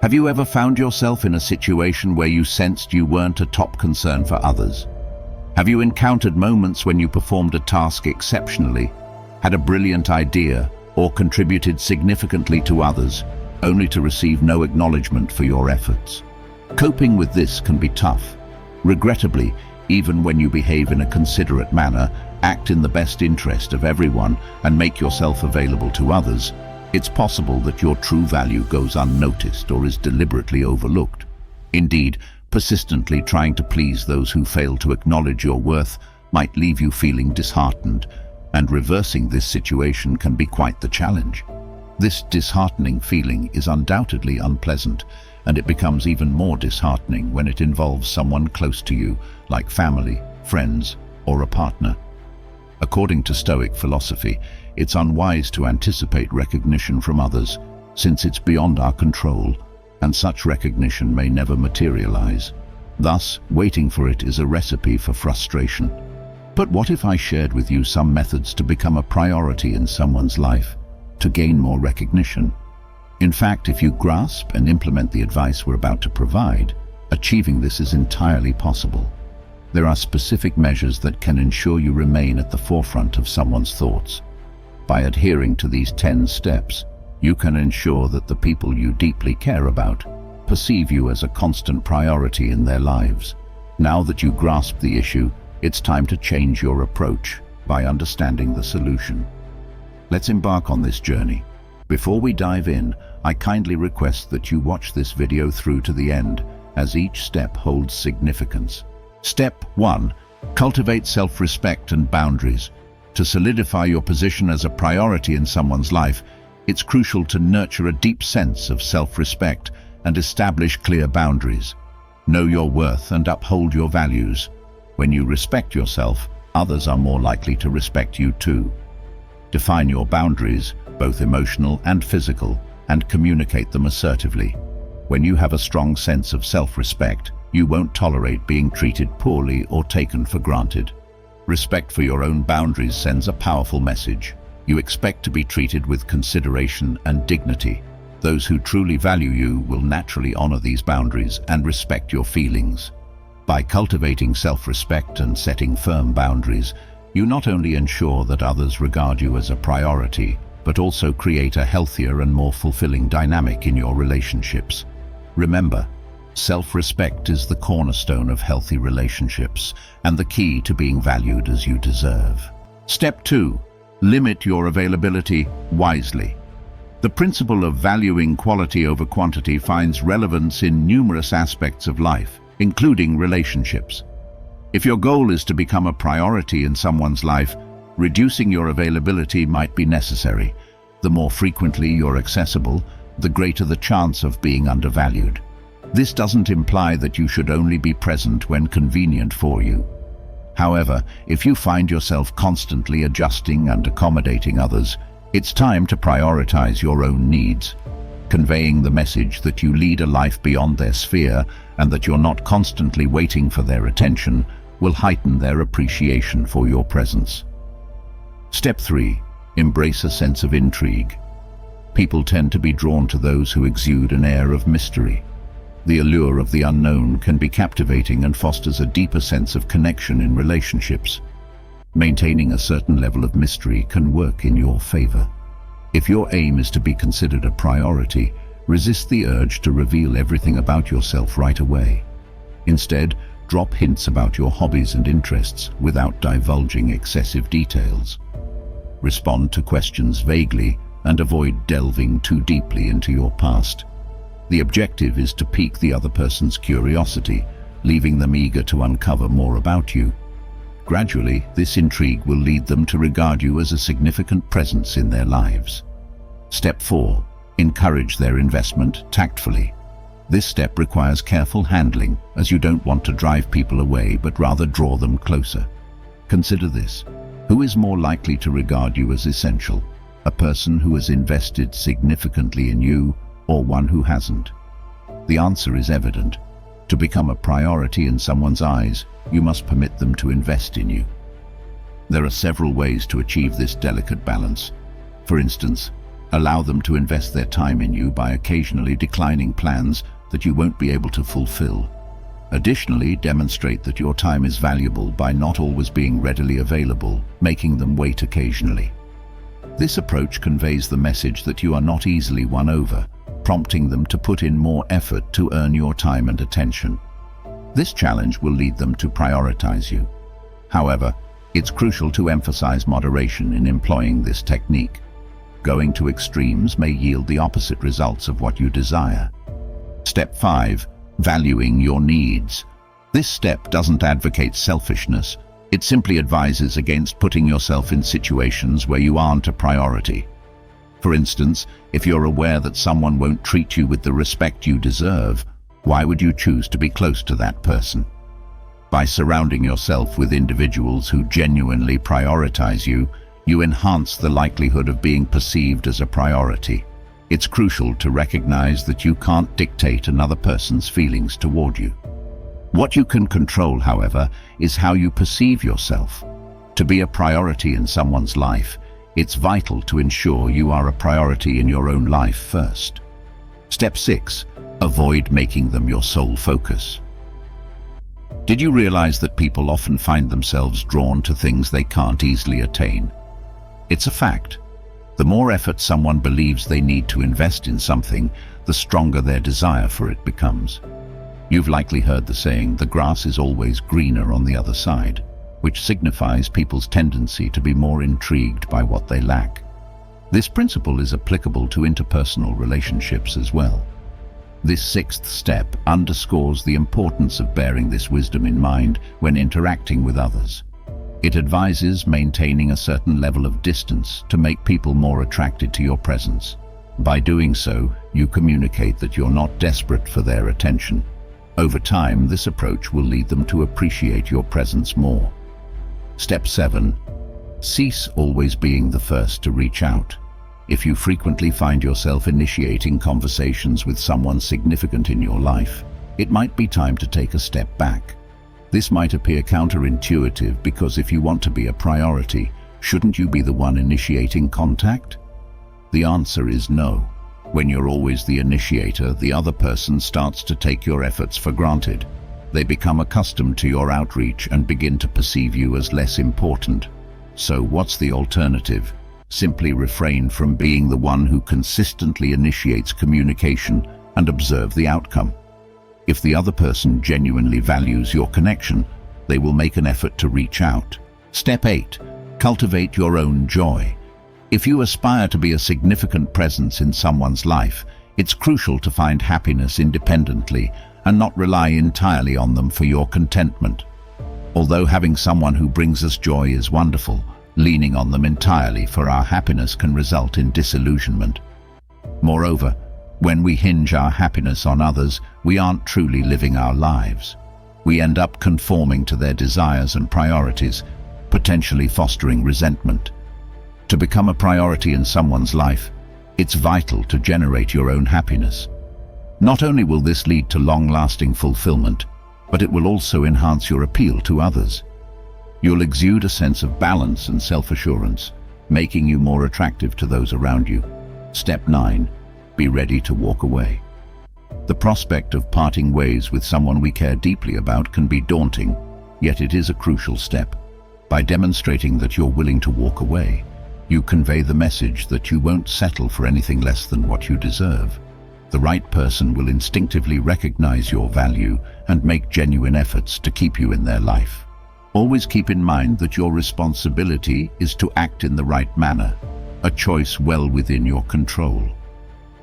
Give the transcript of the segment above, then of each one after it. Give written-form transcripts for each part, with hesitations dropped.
Have you ever found yourself in a situation where you sensed you weren't a top concern for others? Have you encountered moments when you performed a task exceptionally, had a brilliant idea, or contributed significantly to others, only to receive no acknowledgement for your efforts? Coping with this can be tough. Regrettably, even when you behave in a considerate manner, act in the best interest of everyone, and make yourself available to others, it's possible that your true value goes unnoticed or is deliberately overlooked. Indeed, persistently trying to please those who fail to acknowledge your worth might leave you feeling disheartened, and reversing this situation can be quite the challenge. This disheartening feeling is undoubtedly unpleasant, and it becomes even more disheartening when it involves someone close to you, like family, friends, or a partner. According to Stoic philosophy, it's unwise to anticipate recognition from others, since it's beyond our control, and such recognition may never materialize. Thus, waiting for it is a recipe for frustration. But what if I shared with you some methods to become a priority in someone's life, to gain more recognition? In fact, if you grasp and implement the advice we're about to provide, achieving this is entirely possible. There are specific measures that can ensure you remain at the forefront of someone's thoughts. By adhering to these 10 steps, you can ensure that the people you deeply care about perceive you as a constant priority in their lives. Now that you grasp the issue, it's time to change your approach by understanding the solution. Let's embark on this journey. Before we dive in, I kindly request that you watch this video through to the end, as each step holds significance. Step 1. Cultivate self-respect and boundaries. To solidify your position as a priority in someone's life, it's crucial to nurture a deep sense of self-respect and establish clear boundaries. Know your worth and uphold your values. When you respect yourself, others are more likely to respect you too. Define your boundaries, both emotional and physical, and communicate them assertively. When you have a strong sense of self-respect, you won't tolerate being treated poorly or taken for granted. Respect for your own boundaries sends a powerful message. You expect to be treated with consideration and dignity. Those who truly value you will naturally honor these boundaries and respect your feelings. By cultivating self-respect and setting firm boundaries, you not only ensure that others regard you as a priority, but also create a healthier and more fulfilling dynamic in your relationships. Remember, self-respect is the cornerstone of healthy relationships and the key to being valued as you deserve. Step 2. Limit your availability wisely. The principle of valuing quality over quantity finds relevance in numerous aspects of life, including relationships. If your goal is to become a priority in someone's life, reducing your availability might be necessary. The more frequently you're accessible, the greater the chance of being undervalued. This doesn't imply that you should only be present when convenient for you. However, if you find yourself constantly adjusting and accommodating others, it's time to prioritize your own needs. Conveying the message that you lead a life beyond their sphere and that you're not constantly waiting for their attention will heighten their appreciation for your presence. Step 3. Embrace a sense of intrigue. People tend to be drawn to those who exude an air of mystery. The allure of the unknown can be captivating and fosters a deeper sense of connection in relationships. Maintaining a certain level of mystery can work in your favor. If your aim is to be considered a priority, resist the urge to reveal everything about yourself right away. Instead, drop hints about your hobbies and interests without divulging excessive details. Respond to questions vaguely and avoid delving too deeply into your past. The objective is to pique the other person's curiosity, leaving them eager to uncover more about you. Gradually, this intrigue will lead them to regard you as a significant presence in their lives. Step 4. Encourage their investment tactfully. This step requires careful handling, as you don't want to drive people away but rather draw them closer. Consider this. Who is more likely to regard you as essential? A person who has invested significantly in you, or one who hasn't? The answer is evident. To become a priority in someone's eyes, you must permit them to invest in you. There are several ways to achieve this delicate balance. For instance, Allow them to invest their time in you by occasionally declining plans that you won't be able to fulfill. Additionally, demonstrate that your time is valuable by not always being readily available, making them wait occasionally. This approach conveys the message that you are not easily won over, prompting them to put in more effort to earn your time and attention. This challenge will lead them to prioritize you. However, it's crucial to emphasize moderation in employing this technique. Going to extremes may yield the opposite results of what you desire. Step 5. Valuing your needs. This step doesn't advocate selfishness. It simply advises against putting yourself in situations where you aren't a priority. For instance, if you're aware that someone won't treat you with the respect you deserve, why would you choose to be close to that person? By surrounding yourself with individuals who genuinely prioritize you, you enhance the likelihood of being perceived as a priority. It's crucial to recognize that you can't dictate another person's feelings toward you. What you can control, however, is how you perceive yourself. To be a priority in someone's life, it's vital to ensure you are a priority in your own life first. Step 6. Avoid making them your sole focus. Did you realize that people often find themselves drawn to things they can't easily attain? It's a fact. The more effort someone believes they need to invest in something, the stronger their desire for it becomes. You've likely heard the saying, "The grass is always greener on the other side," which signifies people's tendency to be more intrigued by what they lack. This principle is applicable to interpersonal relationships as well. This 6th step underscores the importance of bearing this wisdom in mind when interacting with others. It advises maintaining a certain level of distance to make people more attracted to your presence. By doing so, you communicate that you're not desperate for their attention. Over time, this approach will lead them to appreciate your presence more. Step 7. Cease always being the first to reach out. If you frequently find yourself initiating conversations with someone significant in your life, it might be time to take a step back. This might appear counterintuitive because if you want to be a priority, shouldn't you be the one initiating contact? The answer is no. When you're always the initiator, the other person starts to take your efforts for granted. They become accustomed to your outreach and begin to perceive you as less important. So what's the alternative? Simply refrain from being the one who consistently initiates communication and observe the outcome. If the other person genuinely values your connection, they will make an effort to reach out. Step 8. Cultivate your own joy. If you aspire to be a significant presence in someone's life, it's crucial to find happiness independently and not rely entirely on them for your contentment. Although having someone who brings us joy is wonderful, leaning on them entirely for our happiness can result in disillusionment. Moreover, when we hinge our happiness on others, we aren't truly living our lives. We end up conforming to their desires and priorities, potentially fostering resentment. To become a priority in someone's life, it's vital to generate your own happiness. Not only will this lead to long-lasting fulfillment, but it will also enhance your appeal to others. You'll exude a sense of balance and self-assurance, making you more attractive to those around you. Step 9. Be ready to walk away. The prospect of parting ways with someone we care deeply about can be daunting, yet it is a crucial step. By demonstrating that you're willing to walk away, you convey the message that you won't settle for anything less than what you deserve. The right person will instinctively recognize your value and make genuine efforts to keep you in their life. Always keep in mind that your responsibility is to act in the right manner, a choice well within your control.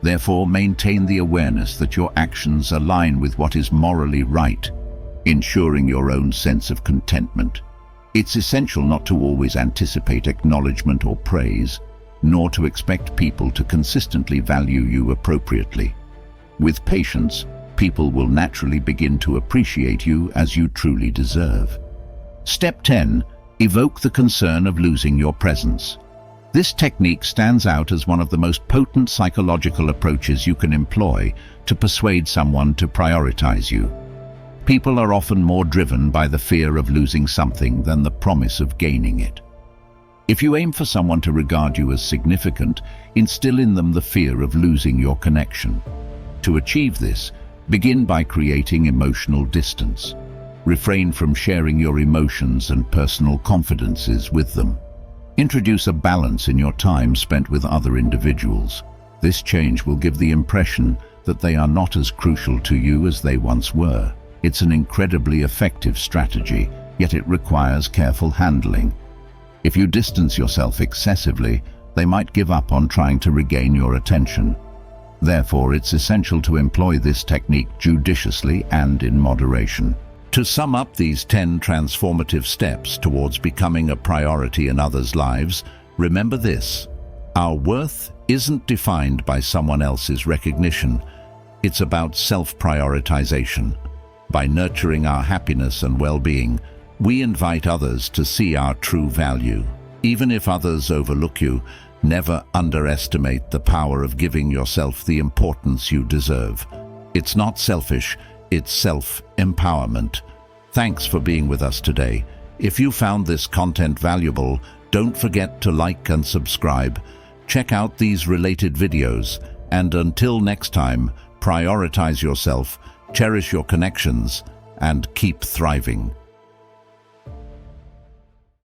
Therefore, maintain the awareness that your actions align with what is morally right, ensuring your own sense of contentment. It's essential not to always anticipate acknowledgement or praise, nor to expect people to consistently value you appropriately. With patience, people will naturally begin to appreciate you as you truly deserve. Step 10. Evoke the concern of losing your presence. This technique stands out as one of the most potent psychological approaches you can employ to persuade someone to prioritize you. People are often more driven by the fear of losing something than the promise of gaining it. If you aim for someone to regard you as significant, instill in them the fear of losing your connection. To achieve this, begin by creating emotional distance. Refrain from sharing your emotions and personal confidences with them. Introduce a balance in your time spent with other individuals. This change will give the impression that they are not as crucial to you as they once were. It's an incredibly effective strategy, yet it requires careful handling. If you distance yourself excessively, they might give up on trying to regain your attention. Therefore, it's essential to employ this technique judiciously and in moderation. To sum up these 10 transformative steps towards becoming a priority in others' lives, remember this: our worth isn't defined by someone else's recognition. It's about self-prioritization. By nurturing our happiness and well-being, we invite others to see our true value. Even if others overlook you, never underestimate the power of giving yourself the importance you deserve. It's not selfish, it's self-empowerment. Thanks for being with us today. If you found this content valuable, don't forget to like and subscribe. Check out these related videos, and until next time, prioritize yourself, cherish your connections, and keep thriving.